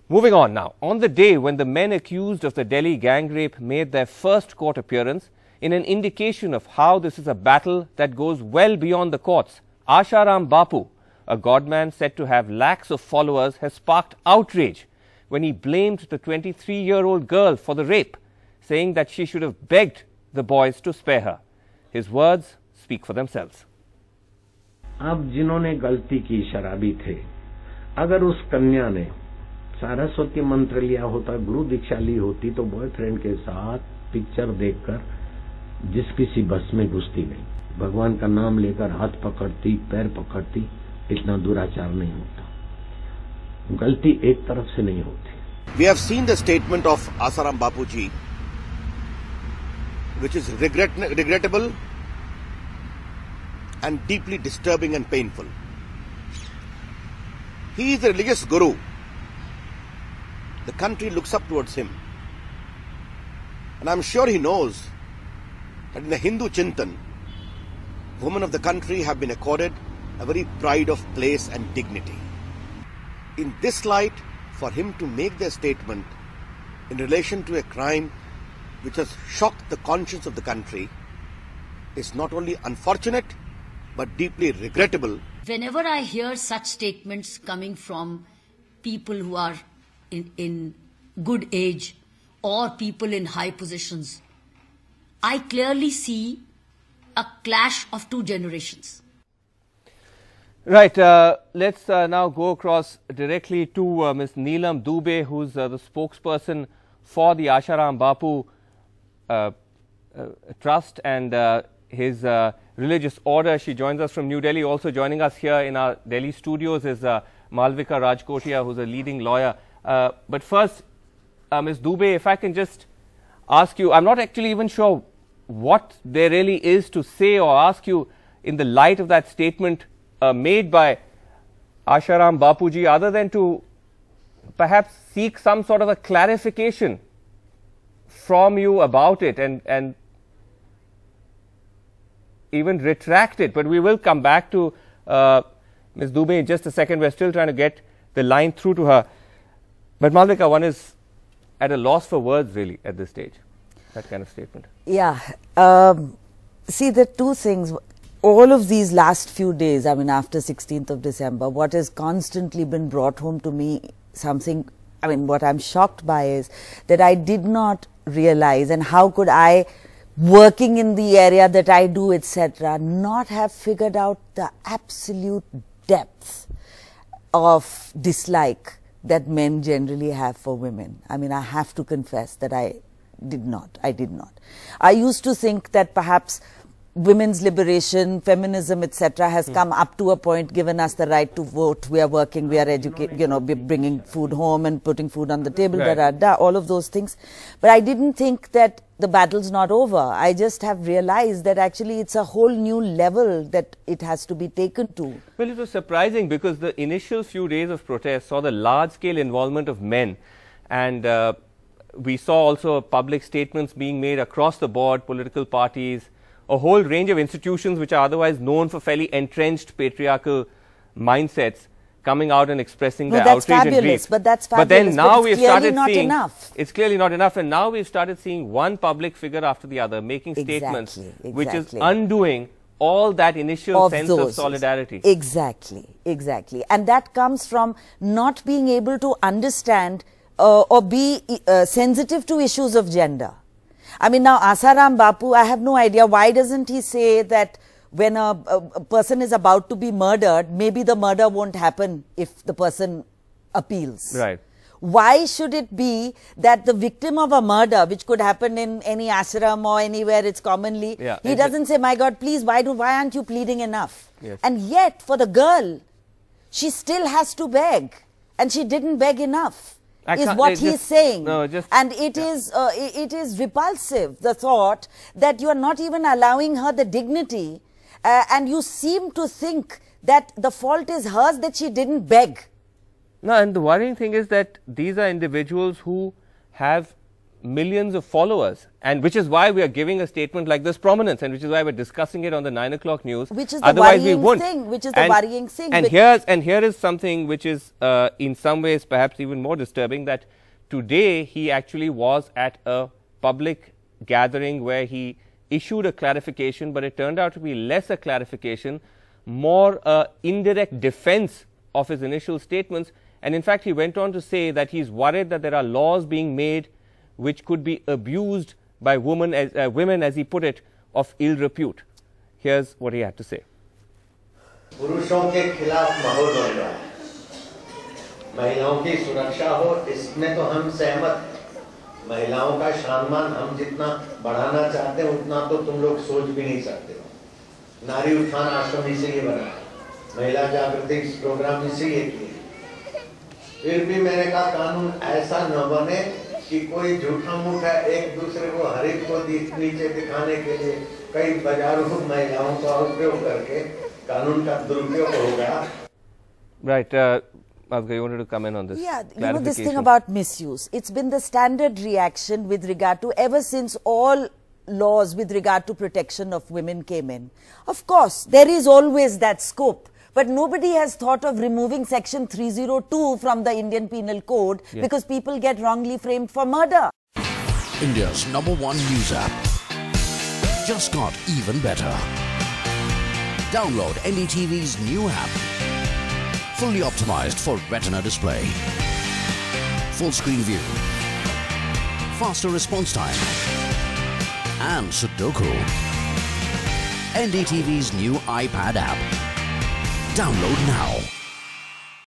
Moving on now, on the day when the men accused of the Delhi gang rape made their first court appearance, in an indication of how this is a battle that goes well beyond the courts, Asharam Bapu, a godman said to have lakhs of followers, has sparked outrage when he blamed the 23-year-old girl for the rape, saying that she should have begged the boys to spare her. His words speak for themselves. अब जिन्होंने गलती की शराबी थे, अगर उस कन्या ने सारस्वती मंत्र लिया होता, गुरु दीक्षा ली होती, तो बॉयफ्रेंड के साथ पिक्चर देखकर जिस किसी बस में घुसती नहीं, भगवान का नाम लेकर हाथ पकड़ती, पैर पकड़ती, इतना दुराचार नहीं होता। गलती एक तरफ से नहीं होती। We have seen the statement of Asaram Bapuji, which is regrettable and deeply disturbing and painful. He is a religious guru. The country looks up towards him. And I'm sure he knows that in the Hindu Chintan, women of the country have been accorded a very pride of place and dignity. In this light, for him to make their statement in relation to a crime which has shocked the conscience of the country is not only unfortunate but deeply regrettable. Whenever I hear such statements coming from people who are in good age or people in high positions, I clearly see a clash of two generations. Right, let's now go across directly to Ms. Neelam Dubey, who's the spokesperson for the Asharam Bapu Trust and his religious order. She joins us from New Delhi. Also joining us here in our Delhi studios is Malvika Rajkotia, who's a leading lawyer. But first, Ms. Dubey, if I can just ask you, I'm not actually even sure what there really is to say or ask you in the light of that statement made by Asharam Bapuji, other than to perhaps seek some sort of a clarification from you about it and even retract it. But we will come back to Ms. Dubey in just a second. We're still trying to get the line through to her. But Malvika, one is at a loss for words really at this stage, that kind of statement. Yeah. See, the two things, all of these last few days, I mean after 16th of December, what has constantly been brought home to me, something, I mean what I'm shocked by is that I did not realize, and how could I, working in the area that I do, etc., not have figured out the absolute depth of dislike that men generally have for women. I mean, I have to confess that I did not. I used to think that perhaps women's liberation, feminism, etc., has come up to a point, given us the right to vote, we are working, we are educating, you know, we're bringing food home and putting food on the table, right, all of those things. But I didn't think that the battle's not over. I just have realized that actually it's a whole new level that it has to be taken to. Well, it was surprising because the initial few days of protest saw the large-scale involvement of men, and we saw also public statements being made across the board, political parties, a whole range of institutions which are otherwise known for fairly entrenched patriarchal mindsets coming out and expressing their outrage and grief. But that's fabulous. But then now we've started seeing, enough. It's clearly not enough, and now we've started seeing one public figure after the other making statements which is undoing all that initial sense of solidarity. Exactly. And that comes from not being able to understand or be sensitive to issues of gender. I mean, now Asaram Bapu, I have no idea, why doesn't he say that when a person is about to be murdered, maybe the murder won't happen if the person appeals. Right. Why should it be that the victim of a murder, which could happen in any ashram or anywhere it's commonly, he doesn't say, my God, please, why aren't you pleading enough? Yes. And yet, for the girl, she still has to beg, and she didn't beg enough. Is what he's saying. No, and it is repulsive, the thought that you are not even allowing her the dignity, and you seem to think that the fault is hers, that she didn't beg. No, and the worrying thing is that these are individuals who have millions of followers, and which is why we are giving a statement like this prominence, and which is why we're discussing it on the 9 o'clock news. Which is the Otherwise we worrying won't. thing. Which is the worrying thing. And here is something which is in some ways perhaps even more disturbing, that today he actually was at a public gathering where he issued a clarification, but it turned out to be less a clarification, more indirect defense of his initial statements. And in fact, he went on to say that he's worried that there are laws being made which could be abused by women, as he put it, of ill repute. Here's what he had to say. पुरुषों के खिलाफ माहौल बन रहा है, महिलाओं की सुरक्षा हो, इसमें तो हम सहमत। महिलाओं का सम्मान हम जितना बढ़ाना चाहते हैं उतना तो तुम लोग सोच भी नहीं सकते हो। नारी उत्थान आश्रम इसीलिए बना, महिला जागृति प्रोग्राम इसीलिए किए। फिर भी मैंने कहा कानून ऐसा न बने कि कोई झूठा मूठा एक दूसरे को हरित को नीचे दिखाने के लिए कई बाजारों महिलाओं का उपयोग करके कानून का दुरुपयोग होगा। Right, Madhukar, you wanted to comment on this? Yeah, you know, this thing about misuse, it's been the standard reaction with regard to, ever since all laws with regard to protection of women came in. Of course, there is always that scope, but nobody has thought of removing section 302 from the Indian Penal Code because people get wrongly framed for murder. India's #1 news app just got even better. Download NDTV's new app. Fully optimized for retina display, full screen view, faster response time, and Sudoku. NDTV's new iPad app. Download now.